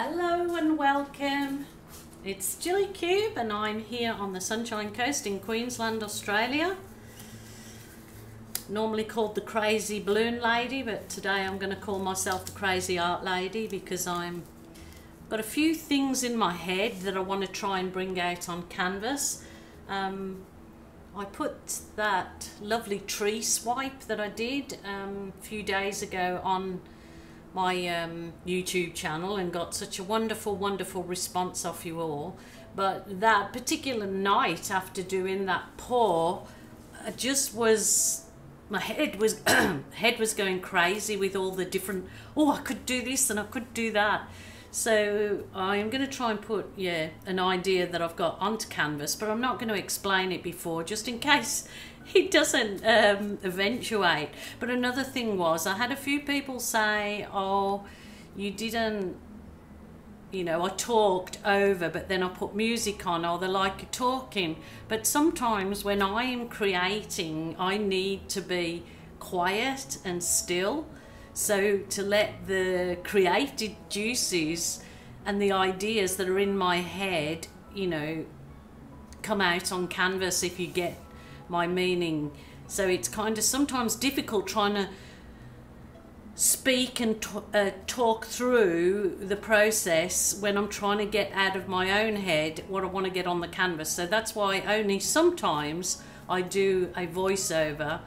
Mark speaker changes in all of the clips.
Speaker 1: Hello and welcome. It's Gillykube and I'm here on the Sunshine Coast in Queensland, Australia. Normally called the Crazy Balloon Lady, but today I'm going to call myself the Crazy Art Lady because I've got a few things in my head that I want to try and bring out on canvas. I put that lovely tree swipe that I did a few days ago on my YouTube channel and got such a wonderful response off you all. But that particular night after doing that pour, I just was, my head was head was going crazy with all the different, oh, I could do this and I could do that. So I'm going to try and put an idea that I've got onto canvas, but I'm not going to explain it before just in case it doesn't eventuate. But another thing was, I had a few people say, oh, you didn't, you know, I talked over but then I put music on, or they like you talking. But sometimes when I am creating, I need to be quiet and still, so to let the creative juices and the ideas that are in my head, you know, come out on canvas, if you get my meaning. So it's kind of sometimes difficult trying to speak and talk through the process when I'm trying to get out of my own head what I want to get on the canvas. So that's why only sometimes I do a voiceover,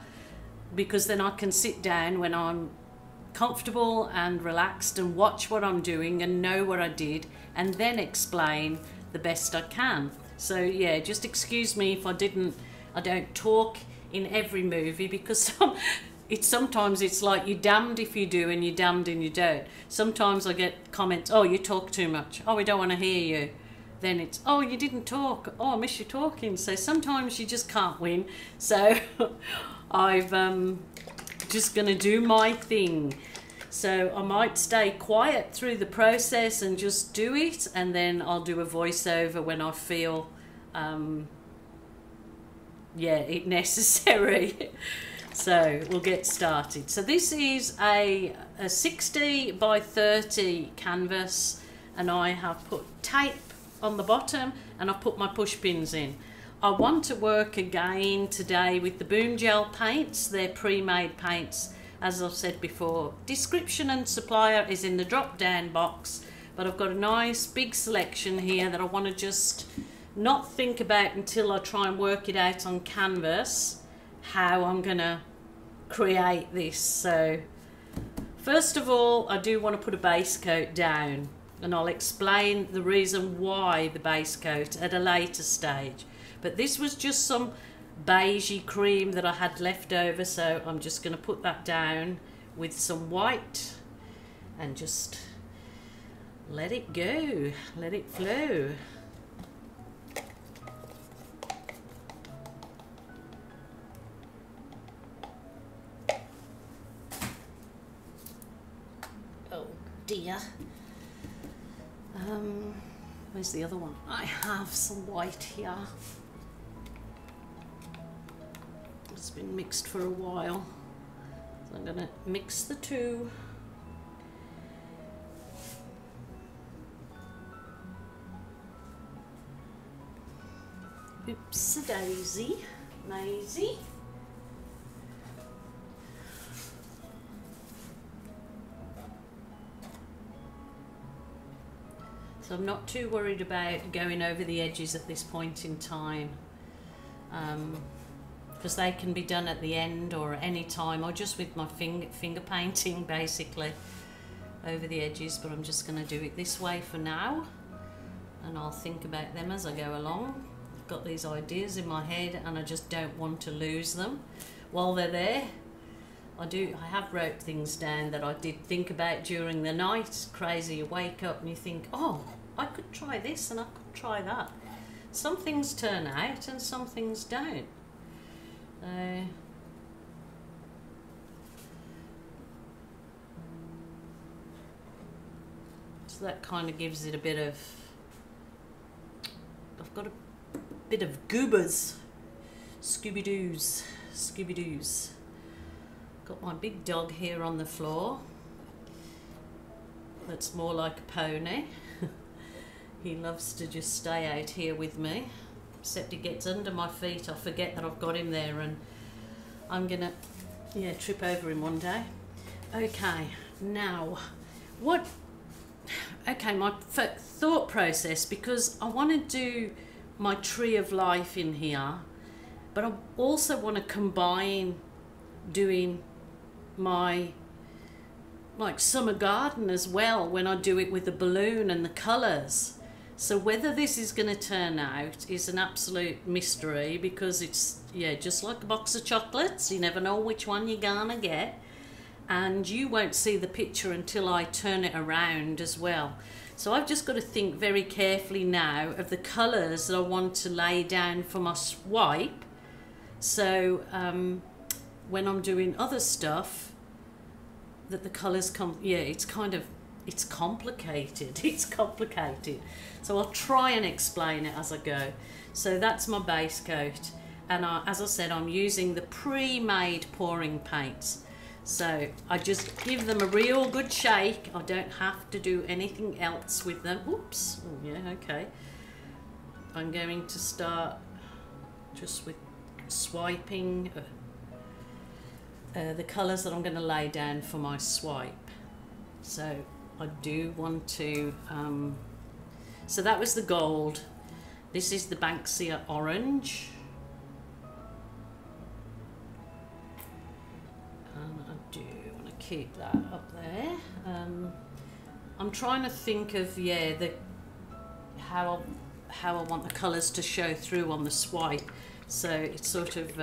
Speaker 1: because then I can sit down when I'm comfortable and relaxed and watch what I'm doing and know what I did, and then explain the best I can. So yeah, just excuse me if I don't talk in every movie, because sometimes it's like you're damned if you do and you're damned if you don't. Sometimes I get comments, oh, you talk too much, oh, we don't want to hear you. Then it's, oh, you didn't talk, oh, I miss you talking. So sometimes you just can't win. So I've just gonna do my thing. So I might stay quiet through the process and just do it, and then I'll do a voiceover when I feel it necessary. So we'll get started. So this is a 60 by 30 canvas, and I have put tape on the bottom and I've put my push pins in. I want to work again today with the Boom Gel paints. They're pre-made paints, as I've said before. Description and supplier is in the drop down box, but I've got a nice big selection here that I want to just not think about until I try and work it out on canvas how I'm gonna create this. So first of all, I do want to put a base coat down, and I'll explain the reason why the base coat at a later stage. But this was just some beigey cream that I had left over, so I'm just going to put that down with some white and just let it go, let it flow. Oh dear. Where's the other one? I have some white here. It's been mixed for a while, so I'm gonna mix the two. Oops, daisy, Maisie. So I'm not too worried about going over the edges at this point in time, because they can be done at the end or at any time, or just with my finger painting basically over the edges. But I'm just going to do it this way for now, and I'll think about them as I go along. I've got these ideas in my head and I just don't want to lose them while they're there. I have wrote things down that I did think about during the night. It's crazy, you wake up and you think, oh, I could try this and I could try that. Some things turn out and some things don't. So that kind of gives it a bit of, I've got a bit of goobers, Scooby-Doos. Got my big dog here on the floor. That's more like a pony. He loves to just stay out here with me, except he gets under my feet. I forget that I've got him there, and I'm gonna, yeah, trip over him one day. Okay, now, what, okay, my thought process, because I want to do my tree of life in here, but I also want to combine doing my like summer garden as well when I do it with the balloon and the colours. So whether this is going to turn out is an absolute mystery, because it's, yeah, just like a box of chocolates. You never know which one you're gonna get, and you won't see the picture until I turn it around as well. So I've just got to think very carefully now of the colours that I want to lay down for my swipe. So when I'm doing other stuff, that the colours come, yeah, it's kind of, it's complicated. It's complicated. So I'll try and explain it as I go. So that's my base coat. And as I said, I'm using the pre-made pouring paints. So I just give them a real good shake. I don't have to do anything else with them. Oops. Oh, yeah, okay. I'm going to start just with swiping the colours that I'm going to lay down for my swipe. So I do want to, so that was the gold. This is the Banksia orange. And I do want to keep that up there. I'm trying to think of, yeah, how I want the colours to show through on the swipe. So it's sort of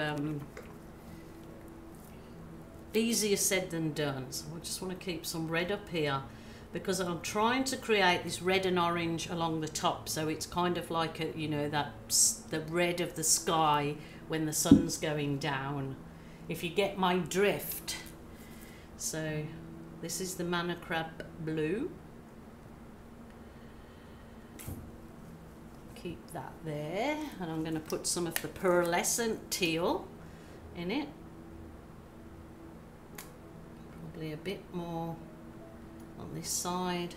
Speaker 1: easier said than done. So I just want to keep some red up here, because I'm trying to create this red and orange along the top, so it's kind of like a, you know, that's the red of the sky when the sun's going down, if you get my drift. So this is the Mana Crab blue. Keep that there, and I'm going to put some of the pearlescent teal in it. Probably a bit more on this side.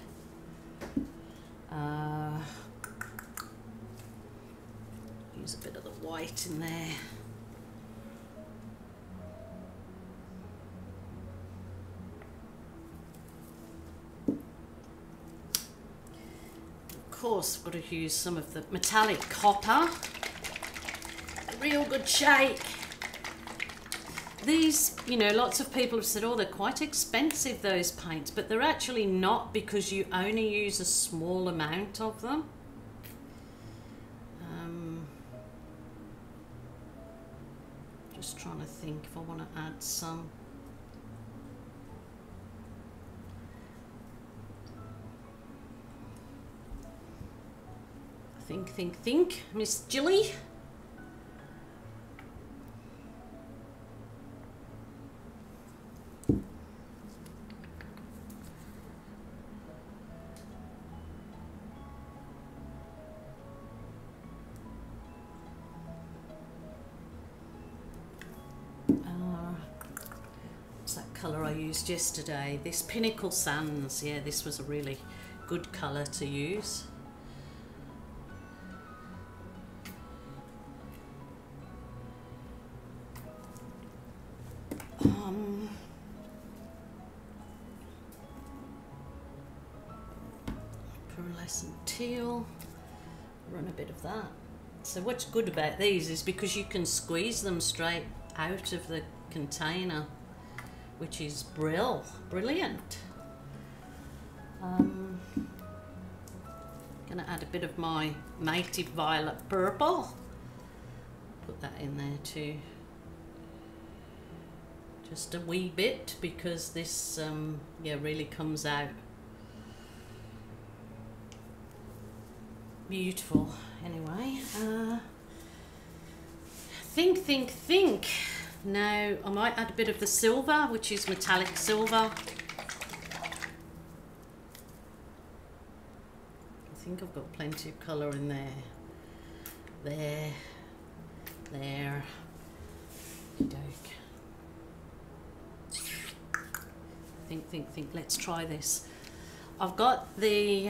Speaker 1: Use a bit of the white in there. Of course, I've got to use some of the metallic copper. A real good shake. These, you know, lots of people have said, oh, they're quite expensive, those paints, but they're actually not, because you only use a small amount of them. Just trying to think if I want to add some. Think, Miss Jilly. What's that colour I used yesterday? This Pinnacle Sands. Yeah, this was a really good colour to use. Pearlescent teal, run a bit of that. So what's good about these is because you can squeeze them straight out of the container, which is brilliant. Gonna add a bit of my Mighty Violet Purple. Put that in there too. Just a wee bit, because this yeah, really comes out beautiful. Anyway, think. Now I might add a bit of the silver, which is metallic silver. I think I've got plenty of colour in there. There. Think. Let's try this. I've got the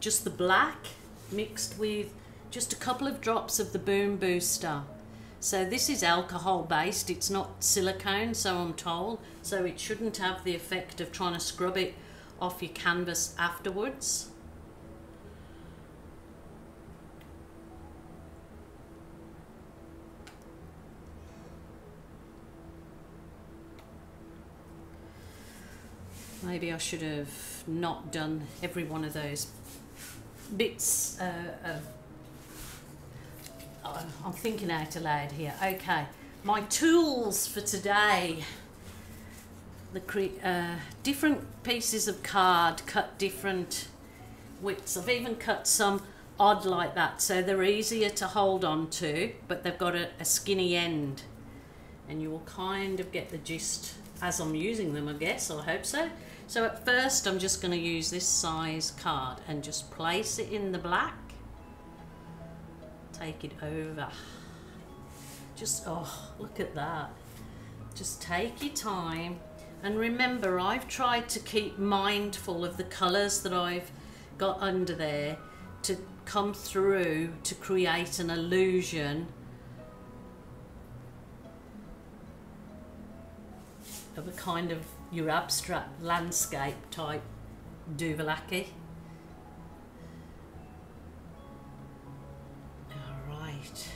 Speaker 1: just the black mixed with just a couple of drops of the Boom Booster. So this is alcohol based, it's not silicone, so I'm told, so it shouldn't have the effect of trying to scrub it off your canvas afterwards. Maybe I should have not done every one of those bits I'm thinking out aloud here. Okay, my tools for today. The different pieces of card cut different widths. I've even cut some odd like that, so they're easier to hold on to, but they've got a skinny end. And you will kind of get the gist as I'm using them, I guess, I hope so. So at first I'm just going to use this size card and just place it in the black. Take it over. Just, oh, look at that. Just take your time. And remember, I've tried to keep mindful of the colours that I've got under there to come through to create an illusion of a kind of your abstract landscape type Duvalaki. Alright.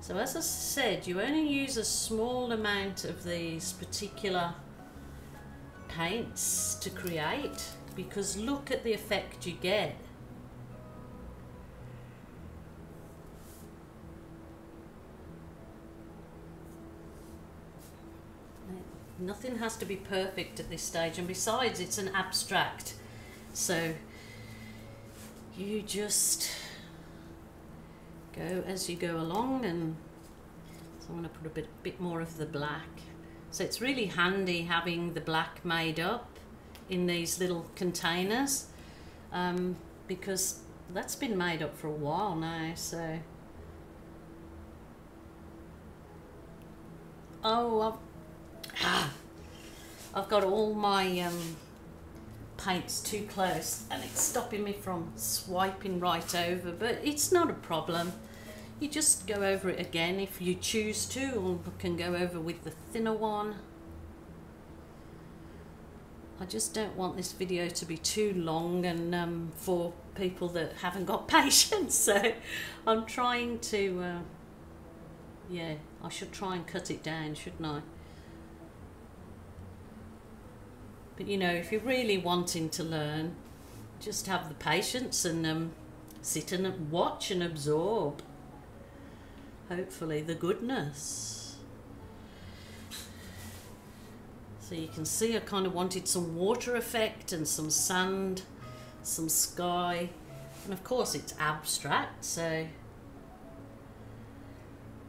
Speaker 1: So as I said, you only use a small amount of these particular paints to create, because look at the effect you get. Nothing has to be perfect at this stage, and besides it's an abstract, so you just go as you go along. And so I'm going to put a bit more of the black. So it's really handy having the black made up in these little containers, because that's been made up for a while now. So I've got all my paints too close and it's stopping me from swiping right over, but it's not a problem. You just go over it again if you choose to, or can go over with the thinner one. I just don't want this video to be too long and for people that haven't got patience, so I'm trying to yeah, I should try and cut it down, shouldn't I? But you know, if you're really wanting to learn, just have the patience and sit and watch and absorb, hopefully, the goodness. So you can see I kind of wanted some water effect and some sand, some sky, and of course it's abstract, so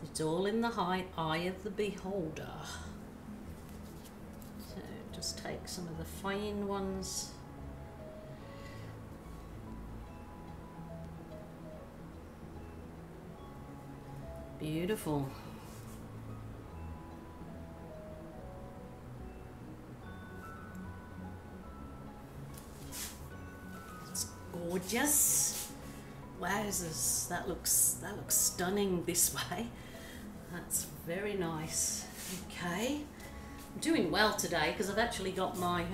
Speaker 1: it's all in the eye of the beholder. So just take some of the fine ones. Beautiful. It's gorgeous. Wowzers, that looks stunning this way. That's very nice. Okay, I'm doing well today because I've actually got my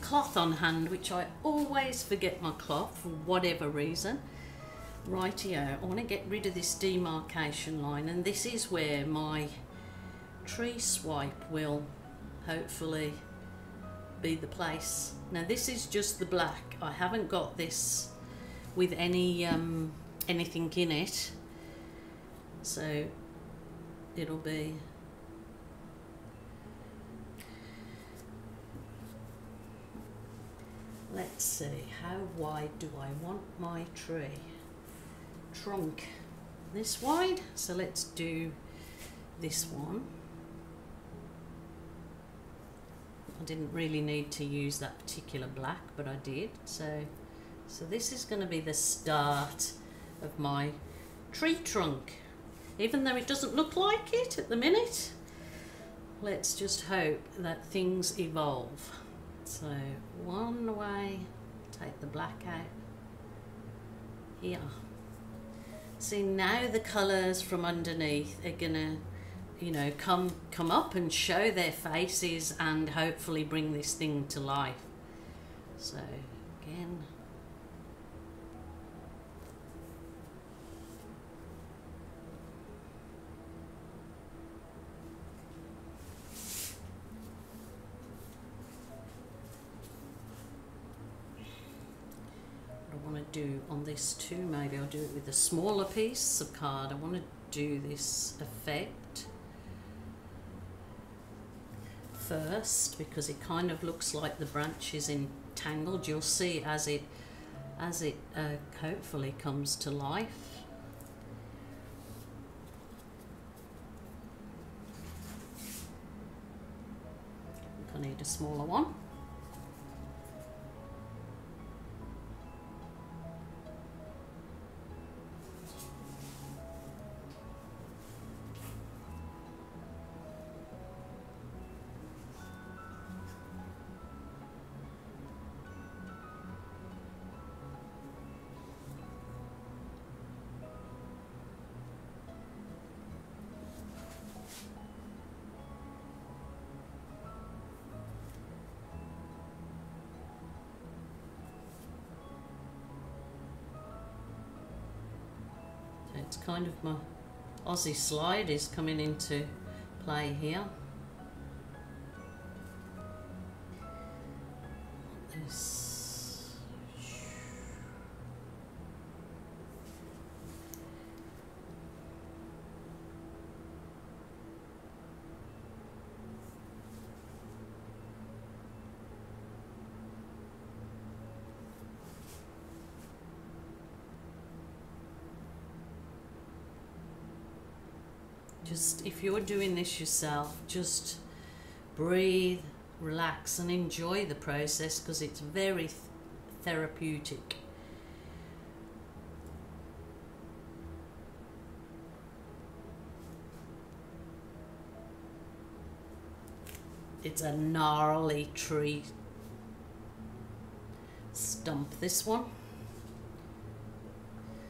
Speaker 1: cloth on hand, which I always forget my cloth for whatever reason. Rightio, I want to get rid of this demarcation line, and this is where my tree swipe will hopefully be the place. Now this is just the black. I haven't got this with any anything in it, so it'll be let's see, how wide do I want my tree trunk? This wide, so let's do this one. I didn't really need to use that particular black, but I did. So this is going to be the start of my tree trunk, even though it doesn't look like it at the minute. Let's just hope that things evolve. So one way take the black out here. See, now the colours from underneath are gonna, you know, come up and show their faces and hopefully bring this thing to life. So again, I want to do on this too, maybe I'll do it with a smaller piece of card. I want to do this effect first because it kind of looks like the branch is entangled. You'll see as it hopefully comes to life. I think I need a smaller one. It's kind of my Aussie slide is coming into play here. This. Just, if you're doing this yourself, just breathe, relax and enjoy the process because it's very therapeutic. It's a gnarly tree stump, this one.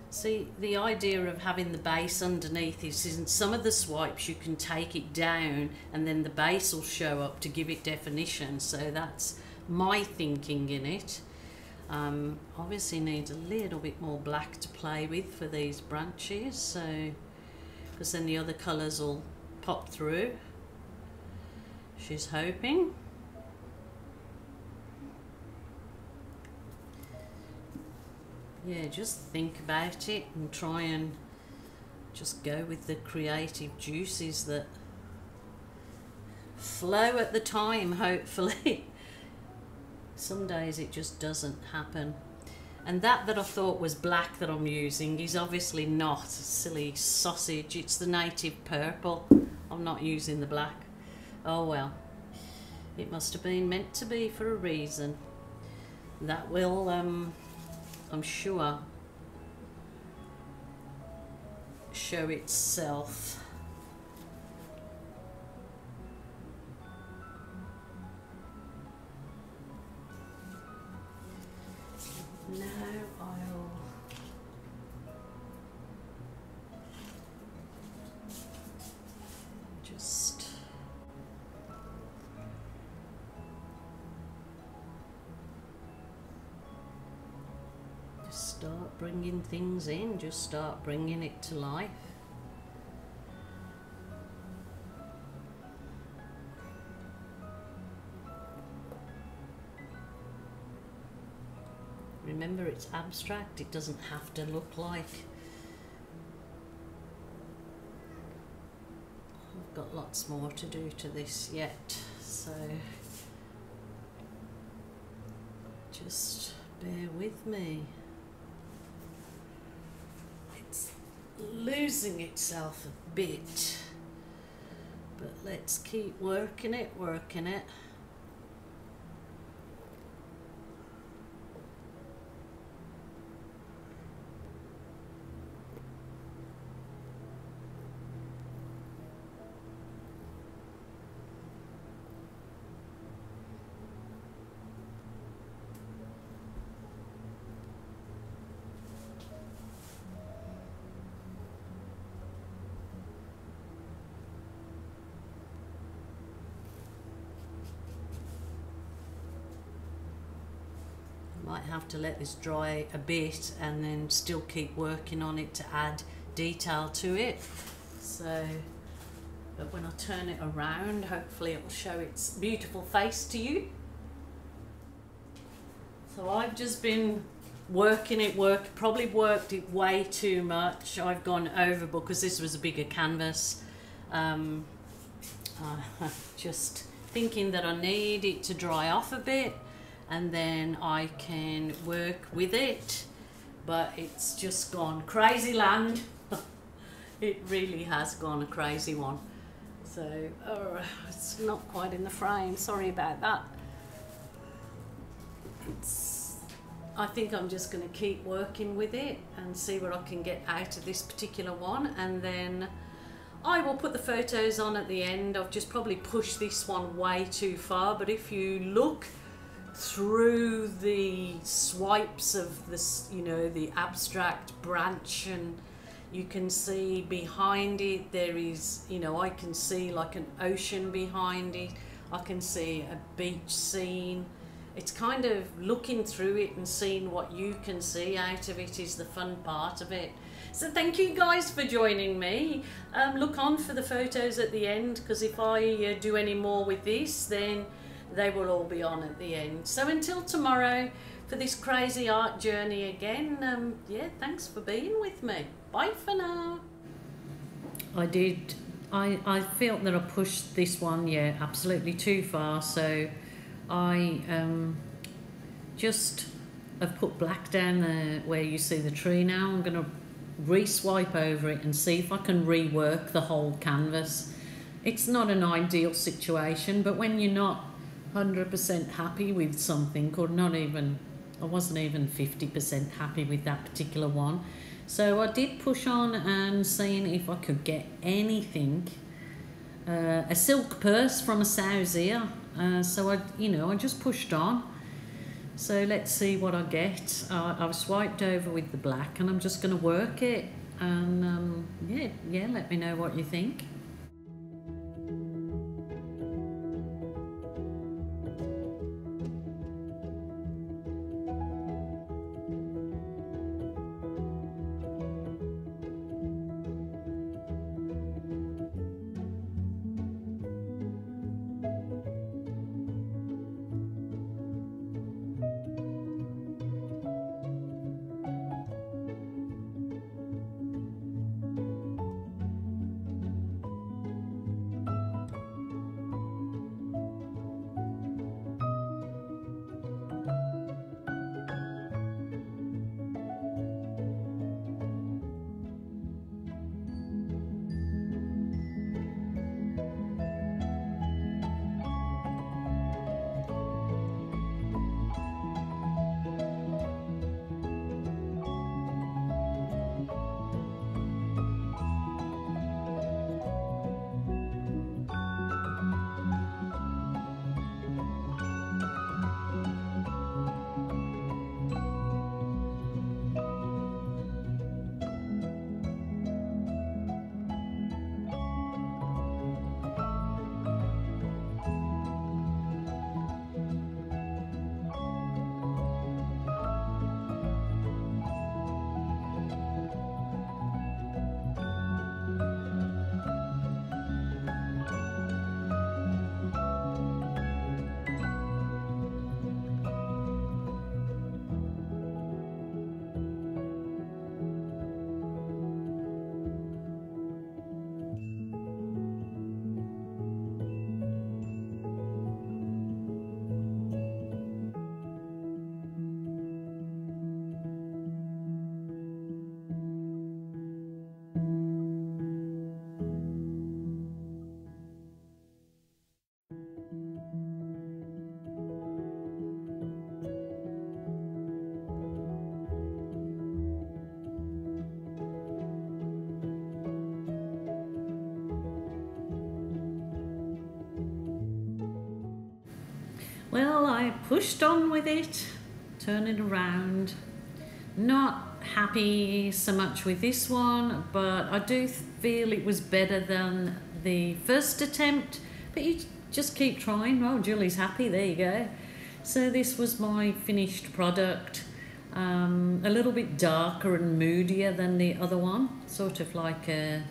Speaker 1: See, the idea of having the base underneath is in some of the swipes you can take it down and then the base will show up to give it definition. So that's my thinking in it. Obviously needs a little bit more black to play with for these branches, so because then the other colours will pop through. She's hoping. Yeah, just think about it and try and just go with the creative juices that flow at the time, hopefully. Some days it just doesn't happen. And that I thought was black that I'm using is obviously not. Silly sausage, it's the native purple. I'm not using the black. Oh well, it must have been meant to be for a reason. That will I'm sure show itself. Now I'll just start bringing things in, just start bringing it to life. Remember, it's abstract, it doesn't have to look like. I've got lots more to do to this yet, so just bear with me. It's losing itself a bit, but let's keep working it, working it. Might have to let this dry a bit and then still keep working on it to add detail to it. So, but when I turn it around, hopefully it will show its beautiful face to you. So I've just been working it, probably worked it way too much. I've gone overboard because this was a bigger canvas. Just thinking that I need it to dry off a bit and then I can work with it, but it's just gone crazy land. It really has gone a crazy one. So it's not quite in the frame, sorry about that. I think I'm just going to keep working with it and see what I can get out of this particular one, and then I will put the photos on at the end. I've just probably pushed this one way too far, but if you look through the swipes of this, you know, the abstract branch, and you can see behind it there is, you know, I can see like an ocean behind it, I can see a beach scene. It's kind of looking through it and seeing what you can see out of it is the fun part of it. So thank you guys for joining me. Look on for the photos at the end, because if I do any more with this, then they will all be on at the end. So until tomorrow for this crazy art journey again, yeah, thanks for being with me. Bye for now. I felt that I pushed this one, yeah, absolutely too far, so I just have put black down there where you see the tree now. I'm going to re-swipe over it and see if I can rework the whole canvas. It's not an ideal situation, but when you're not 100% happy with something, or not even, I wasn't even 50% happy with that particular one. So I did push on and seeing if I could get anything. A silk purse from a sow's ear. So I just pushed on. So let's see what I get. I've swiped over with the black and I'm just going to work it, and yeah, let me know what you think. Well, I pushed on with it, turn it around. Not happy so much with this one, but I do feel it was better than the first attempt, but you just keep trying. Oh, Julie's happy, there you go. So this was my finished product. A little bit darker and moodier than the other one, sort of like a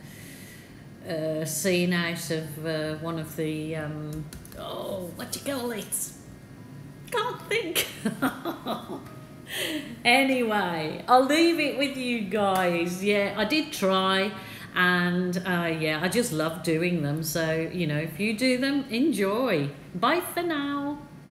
Speaker 1: scene out of one of the oh, what do you call it? Can't think. Anyway, I'll leave it with you guys. Yeah, I did try, and yeah, I just love doing them. So, you know, if you do them, enjoy. Bye for now.